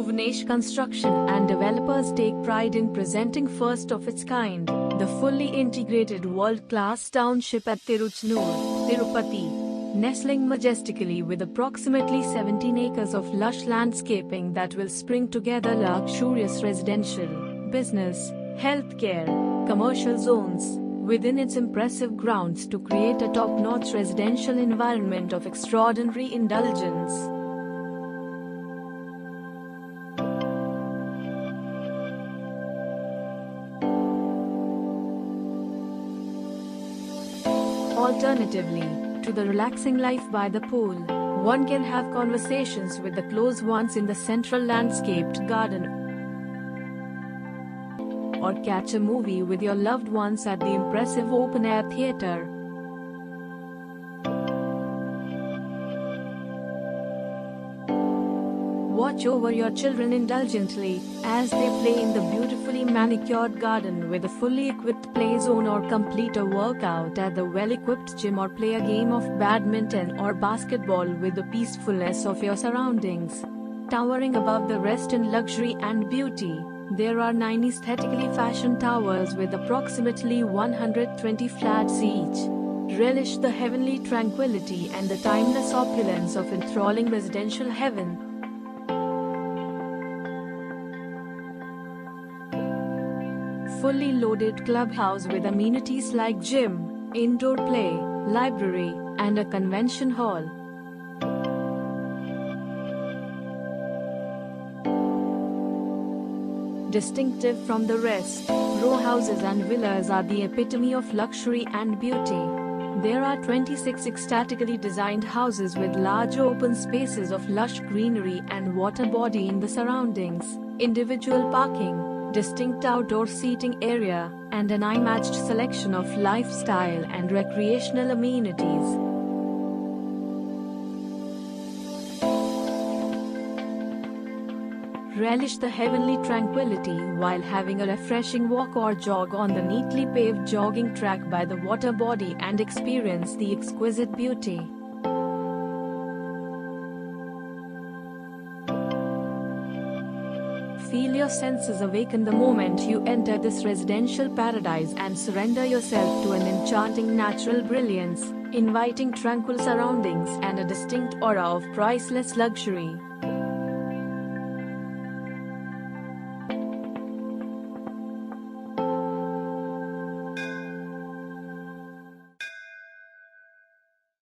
Bhuvanesh Construction and developers take pride in presenting first of its kind, the fully integrated world-class township at Tirupati, nestling majestically with approximately 17 acres of lush landscaping that will spring together luxurious residential, business, healthcare, commercial zones within its impressive grounds to create a top-notch residential environment of extraordinary indulgence. Alternatively, to the relaxing life by the pool, one can have conversations with the close ones in the central landscaped garden, or catch a movie with your loved ones at the impressive open-air theatre. Watch over your children indulgently as they play in the beautifully manicured garden with a fully equipped play zone, or complete a workout at the well-equipped gym, or play a game of badminton or basketball with the peacefulness of your surroundings. Towering above the rest in luxury and beauty, there are 9 aesthetically fashioned towers with approximately 120 flats each. Relish the heavenly tranquility and the timeless opulence of enthralling residential heaven. Fully loaded clubhouse with amenities like gym, indoor play, library, and a convention hall. Distinctive from the rest, row houses and villas are the epitome of luxury and beauty. There are 26 ecstatically designed houses with large open spaces of lush greenery and water body in the surroundings, individual parking, distinct outdoor seating area, and an eye-matched selection of lifestyle and recreational amenities. Relish the heavenly tranquility while having a refreshing walk or jog on the neatly paved jogging track by the water body and experience the exquisite beauty. Feel your senses awaken the moment you enter this residential paradise and surrender yourself to an enchanting natural brilliance, inviting tranquil surroundings and a distinct aura of priceless luxury.